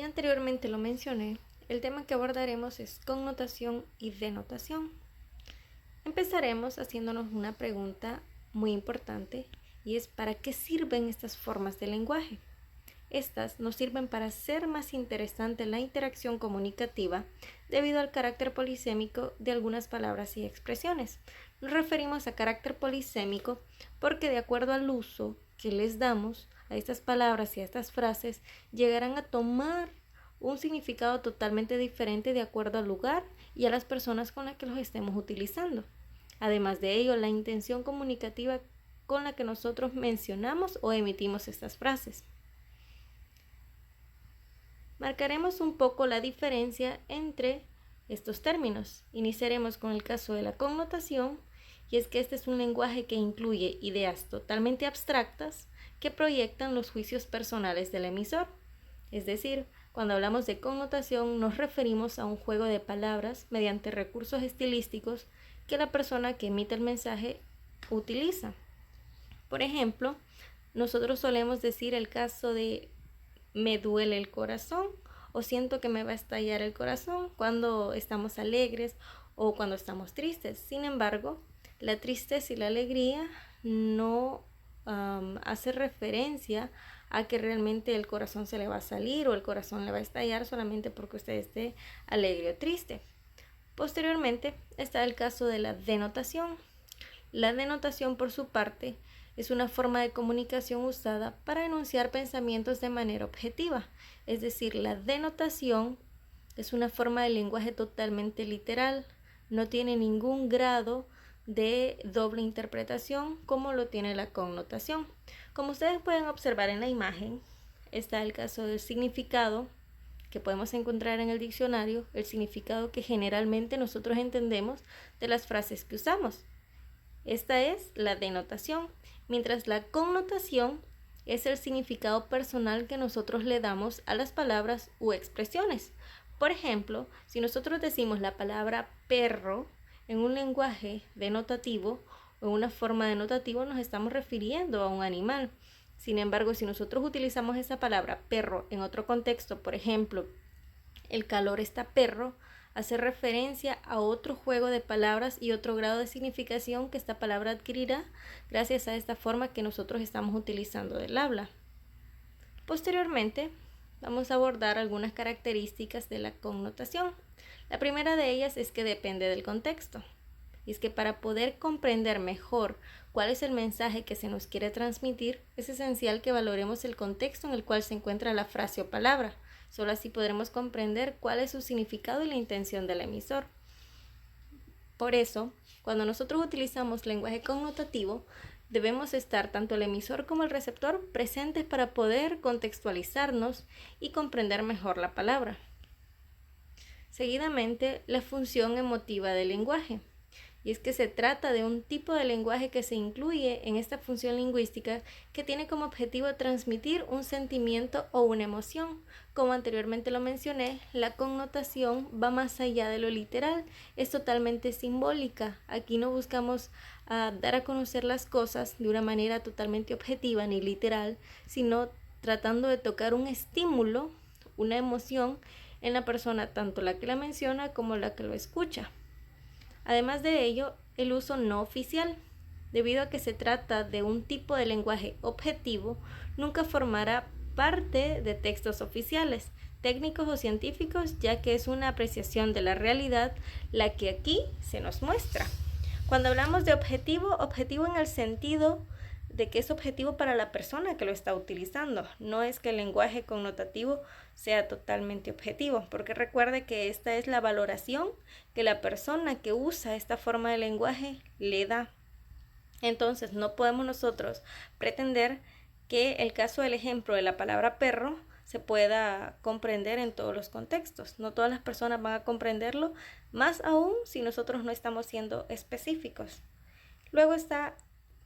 anteriormente lo mencioné, el tema que abordaremos es connotación y denotación. Empezaremos haciéndonos una pregunta muy importante y es ¿para qué sirven estas formas de lenguaje? Estas nos sirven para hacer más interesante la interacción comunicativa debido al carácter polisémico de algunas palabras y expresiones. Nos referimos a carácter polisémico porque de acuerdo al uso que les damos a estas palabras y a estas frases, llegarán a tomar un significado totalmente diferente de acuerdo al lugar y a las personas con las que los estemos utilizando. Además de ello, la intención comunicativa con la que nosotros mencionamos o emitimos estas frases. Marcaremos un poco la diferencia entre estos términos. Iniciaremos con el caso de la connotación, y es que este es un lenguaje que incluye ideas totalmente abstractas que proyectan los juicios personales del emisor. Es decir, cuando hablamos de connotación nos referimos a un juego de palabras mediante recursos estilísticos que la persona que emite el mensaje utiliza. Por ejemplo, nosotros solemos decir el caso de me duele el corazón o siento que me va a estallar el corazón cuando estamos alegres o cuando estamos tristes. Sin embargo, la tristeza y la alegría no hace referencia a que realmente el corazón se le va a salir o el corazón le va a estallar solamente porque usted esté alegre o triste. Posteriormente está el caso de la denotación. La denotación, por su parte, es una forma de comunicación usada para enunciar pensamientos de manera objetiva. Es decir, la denotación es una forma de lenguaje totalmente literal. No tiene ningún grado de doble interpretación como lo tiene la connotación. Como ustedes pueden observar en la imagen, está el caso del significado que podemos encontrar en el diccionario, el significado que generalmente nosotros entendemos de las frases que usamos. Esta es la denotación, mientras la connotación es el significado personal que nosotros le damos a las palabras u expresiones. Por ejemplo, si nosotros decimos la palabra perro en un lenguaje denotativo o en una forma denotativo, nos estamos refiriendo a un animal. Sin embargo, si nosotros utilizamos esa palabra perro en otro contexto, por ejemplo, el calor está perro, hace referencia a otro juego de palabras y otro grado de significación que esta palabra adquirirá gracias a esta forma que nosotros estamos utilizando del habla. Posteriormente, vamos a abordar algunas características de la connotación. La primera de ellas es que depende del contexto. Y es que para poder comprender mejor cuál es el mensaje que se nos quiere transmitir, es esencial que valoremos el contexto en el cual se encuentra la frase o palabra. Solo así podremos comprender cuál es su significado y la intención del emisor. Por eso, cuando nosotros utilizamos lenguaje connotativo, debemos estar tanto el emisor como el receptor presentes para poder contextualizarnos y comprender mejor la palabra. Seguidamente, la función emotiva del lenguaje. Y es que se trata de un tipo de lenguaje que se incluye en esta función lingüística que tiene como objetivo transmitir un sentimiento o una emoción. Como anteriormente lo mencioné, la connotación va más allá de lo literal, es totalmente simbólica. Aquí no buscamos dar a conocer las cosas de una manera totalmente objetiva ni literal, sino tratando de tocar un estímulo, una emoción en la persona, tanto la que la menciona como la que lo escucha. Además de ello, el uso no oficial, debido a que se trata de un tipo de lenguaje objetivo, nunca formará parte de textos oficiales, técnicos o científicos, ya que es una apreciación de la realidad la que aquí se nos muestra. Cuando hablamos de objetivo, objetivo en el sentido de que es objetivo para la persona que lo está utilizando. No es que el lenguaje connotativo sea totalmente objetivo, porque recuerde que esta es la valoración que la persona que usa esta forma de lenguaje le da. Entonces, no podemos nosotros pretender que el caso del ejemplo de la palabra perro se pueda comprender en todos los contextos. No todas las personas van a comprenderlo, más aún si nosotros no estamos siendo específicos. Luego está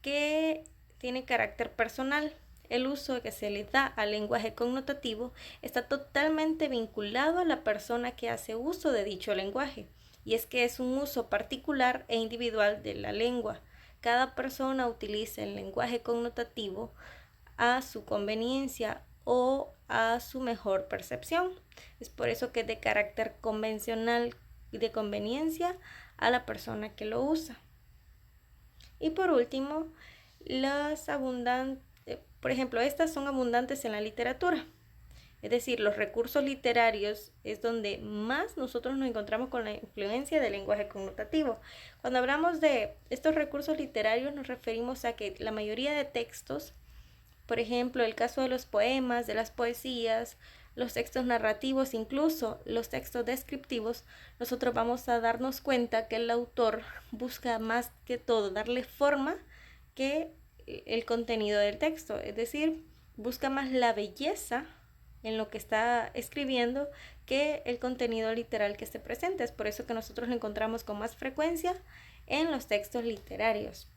que tiene carácter personal. El uso que se le da al lenguaje connotativo está totalmente vinculado a la persona que hace uso de dicho lenguaje, y es que es un uso particular e individual de la lengua. Cada persona utiliza el lenguaje connotativo a su conveniencia o a su mejor percepción. Es por eso que es de carácter convencional y de conveniencia a la persona que lo usa. Y por último, por ejemplo, estas son abundantes en la literatura. Es decir, los recursos literarios es donde más nosotros nos encontramos con la influencia del lenguaje connotativo. Cuando hablamos de estos recursos literarios nos referimos a que la mayoría de textos, por ejemplo, el caso de los poemas, de las poesías, los textos narrativos, incluso los textos descriptivos, nosotros vamos a darnos cuenta que el autor busca más que todo darle forma que el contenido del texto, es decir, busca más la belleza en lo que está escribiendo que el contenido literal que esté presente. Es por eso que nosotros lo encontramos con más frecuencia en los textos literarios.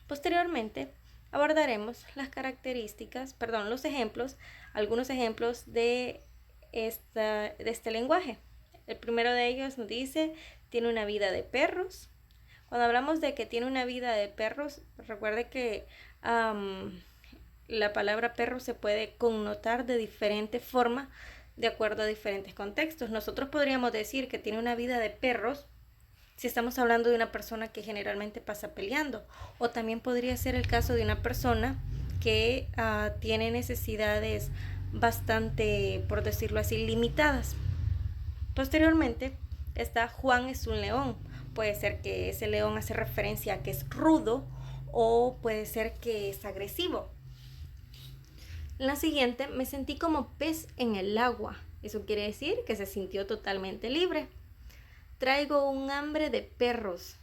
Posteriormente abordaremos algunos ejemplos de este lenguaje. El primero de ellos nos dice, tiene una vida de perros. Cuando hablamos de que tiene una vida de perros, recuerde que la palabra perro se puede connotar de diferente forma de acuerdo a diferentes contextos. Nosotros podríamos decir que tiene una vida de perros si estamos hablando de una persona que generalmente pasa peleando, o también podría ser el caso de una persona que tiene necesidades bastante, por decirlo así, limitadas. Posteriormente está Juan es un león. Puede ser que ese león hace referencia a que es rudo o puede ser que es agresivo. En la siguiente, me sentí como pez en el agua. Eso quiere decir que se sintió totalmente libre. Traigo un hambre de perros.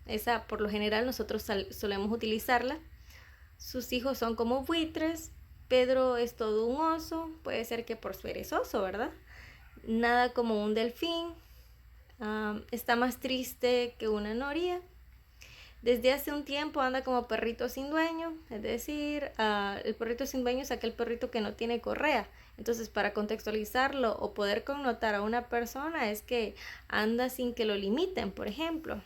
Esa por lo general nosotros solemos utilizarla. Sus hijos son como buitres. Pedro es todo un oso. Puede ser que por su perezoso, ¿verdad? Nada como un delfín. Está más triste que una noria. Desde hace un tiempo anda como perrito sin dueño, es decir, el perrito sin dueño es aquel perrito que no tiene correa. Entonces, para contextualizarlo o poder connotar a una persona es que anda sin que lo limiten, por ejemplo.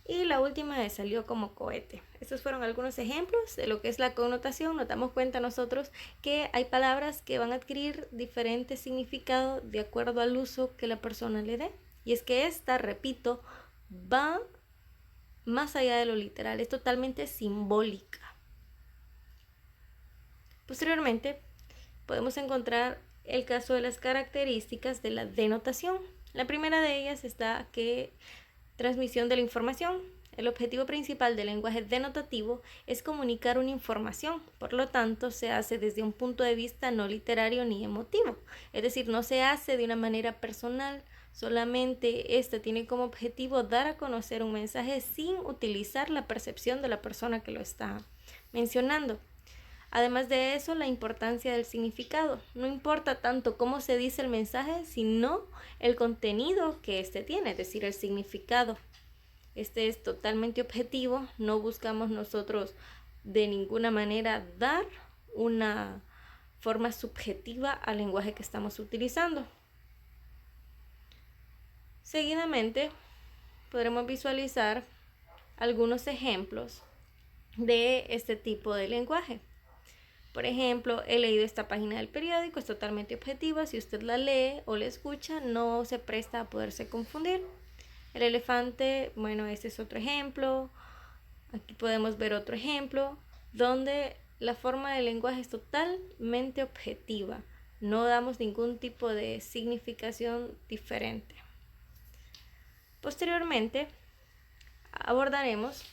Y la última es salió como cohete. Estos fueron algunos ejemplos de lo que es la connotación. Nos damos cuenta nosotros que hay palabras que van a adquirir diferente significado de acuerdo al uso que la persona le dé. Y es que esta, repito, va más allá de lo literal, es totalmente simbólica. Posteriormente, podemos encontrar el caso de las características de la denotación. La primera de ellas está que transmisión de la información. El objetivo principal del lenguaje denotativo es comunicar una información, por lo tanto se hace desde un punto de vista no literario ni emotivo, es decir, no se hace de una manera personal. Solamente este tiene como objetivo dar a conocer un mensaje sin utilizar la percepción de la persona que lo está mencionando. Además de eso, la importancia del significado. No importa tanto cómo se dice el mensaje, sino el contenido que este tiene, es decir, el significado. Este es totalmente objetivo, no buscamos nosotros de ninguna manera dar una forma subjetiva al lenguaje que estamos utilizando. Seguidamente podremos visualizar algunos ejemplos de este tipo de lenguaje. Por ejemplo, he leído esta página del periódico, es totalmente objetiva. Si usted la lee o la escucha, no se presta a poderse confundir. El elefante, bueno, este es otro ejemplo. Aquí podemos ver otro ejemplo donde la forma del lenguaje es totalmente objetiva. No damos ningún tipo de significación diferente. Posteriormente, abordaremos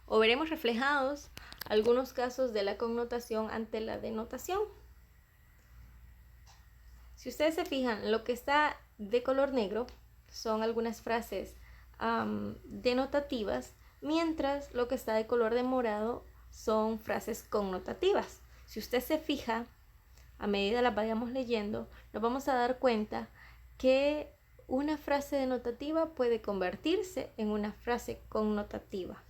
o veremos reflejados algunos casos de la connotación ante la denotación. Si ustedes se fijan, lo que está de color negro son algunas frases denotativas, mientras lo que está de color de morado son frases connotativas. Si usted se fija, a medida las vayamos leyendo, nos vamos a dar cuenta que una frase denotativa puede convertirse en una frase connotativa.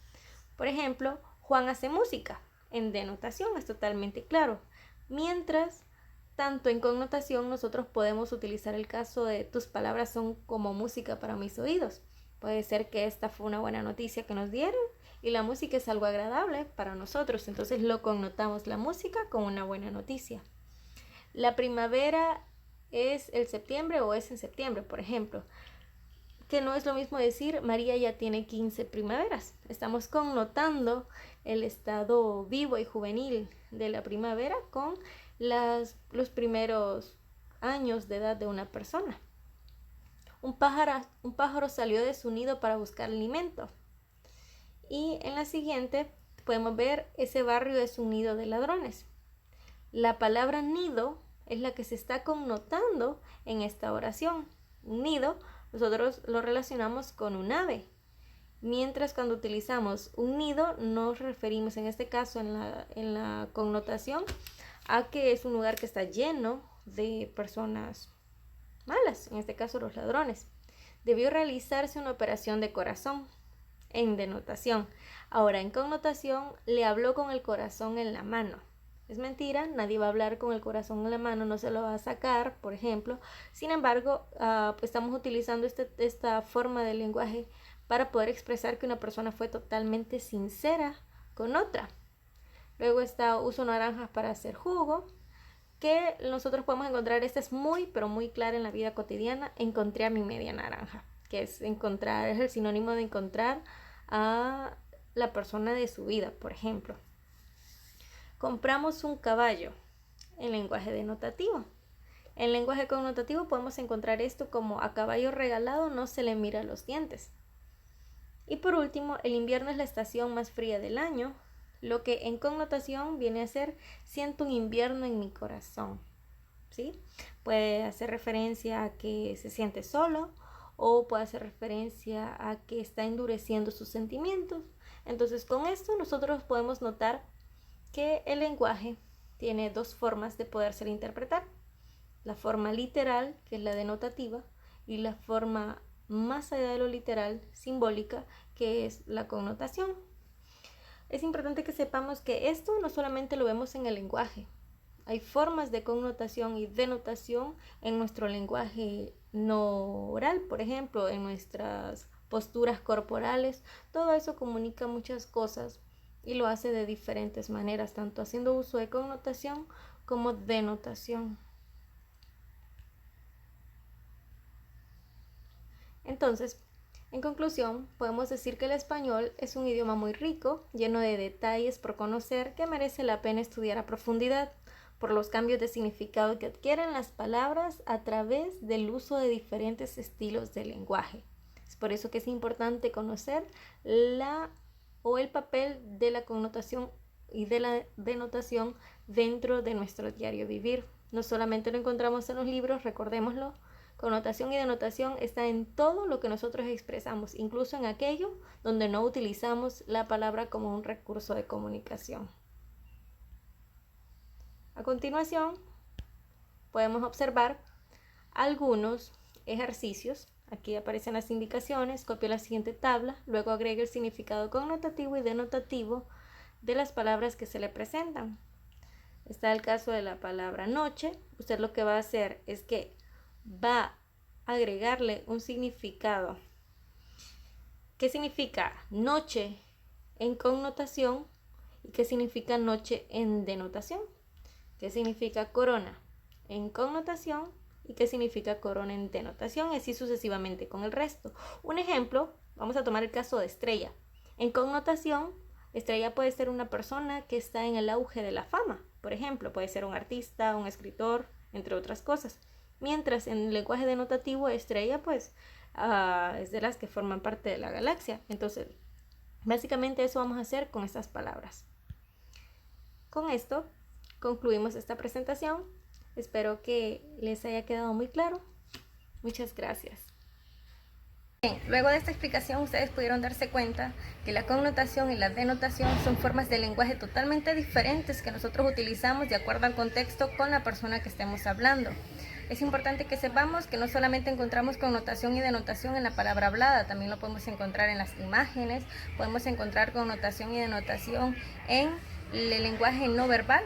Por ejemplo, Juan hace música. En denotación es totalmente claro. Mientras, tanto en connotación, nosotros podemos utilizar el caso de tus palabras son como música para mis oídos. Puede ser que esta fue una buena noticia que nos dieron y la música es algo agradable para nosotros. Entonces lo connotamos la música con una buena noticia. La primavera es el septiembre o es en septiembre, por ejemplo. Que no es lo mismo decir María ya tiene 15 primaveras. Estamos connotando el estado vivo y juvenil de la primavera con los primeros años de edad de una persona. Un pájaro salió de su nido para buscar alimento. Y en la siguiente podemos ver ese barrio es un nido de ladrones. La palabra nido es la que se está connotando en esta oración. Un nido nosotros lo relacionamos con un ave, mientras cuando utilizamos un nido nos referimos en este caso en la connotación a que es un lugar que está lleno de personas malas, en este caso los ladrones. Debió realizarse una operación de corazón en denotación. Ahora en connotación le habló con el corazón en la mano. Es mentira, nadie va a hablar con el corazón en la mano, no se lo va a sacar, por ejemplo. Sin embargo, pues estamos utilizando esta forma de lenguaje para poder expresar que una persona fue totalmente sincera con otra. Luego está uso naranjas para hacer jugo, que nosotros podemos encontrar, esta es muy, pero muy clara en la vida cotidiana. Encontré a mi media naranja, que es encontrar, es el sinónimo de encontrar a la persona de su vida, por ejemplo. Compramos un caballo en lenguaje denotativo. En lenguaje connotativo podemos encontrar esto como a caballo regalado no se le mira los dientes. Y por último, el invierno es la estación más fría del año, lo que en connotación viene a ser siento un invierno en mi corazón. ¿Sí? Puede hacer referencia a que se siente solo o puede hacer referencia a que está endureciendo sus sentimientos. Entonces con esto nosotros podemos notar que el lenguaje tiene dos formas de poder ser interpretado. La forma literal, que es la denotativa, y la forma más allá de lo literal, simbólica, que es la connotación. Es importante que sepamos que esto no solamente lo vemos en el lenguaje. Hay formas de connotación y denotación en nuestro lenguaje no oral, por ejemplo, en nuestras posturas corporales. Todo eso comunica muchas cosas y lo hace de diferentes maneras, tanto haciendo uso de connotación como denotación. Entonces, en conclusión, podemos decir que el español es un idioma muy rico, lleno de detalles por conocer, que merece la pena estudiar a profundidad por los cambios de significado que adquieren las palabras a través del uso de diferentes estilos de lenguaje. Es por eso que es importante conocer el papel de la connotación y de la denotación dentro de nuestro diario vivir. No solamente lo encontramos en los libros, recordémoslo, connotación y denotación está en todo lo que nosotros expresamos, incluso en aquello donde no utilizamos la palabra como un recurso de comunicación. A continuación, podemos observar algunos ejercicios. Aquí aparecen las indicaciones, copia la siguiente tabla, luego agrega el significado connotativo y denotativo de las palabras que se le presentan. Está el caso de la palabra noche. Usted lo que va a hacer es que va a agregarle un significado. ¿Qué significa noche en connotación y qué significa noche en denotación? ¿Qué significa corona en connotación y qué significa corona en denotación? Y así sucesivamente con el resto. Un ejemplo, vamos a tomar el caso de estrella. En connotación, estrella puede ser una persona que está en el auge de la fama. Por ejemplo, puede ser un artista, un escritor, entre otras cosas. Mientras en el lenguaje denotativo, estrella pues es de las que forman parte de la galaxia. Entonces, básicamente eso vamos a hacer con estas palabras. Con esto concluimos esta presentación. Espero que les haya quedado muy claro. Muchas gracias. Bien, luego de esta explicación ustedes pudieron darse cuenta que la connotación y la denotación son formas de lenguaje totalmente diferentes que nosotros utilizamos de acuerdo al contexto con la persona que estemos hablando. Es importante que sepamos que no solamente encontramos connotación y denotación en la palabra hablada, también lo podemos encontrar en las imágenes, podemos encontrar connotación y denotación en el lenguaje no verbal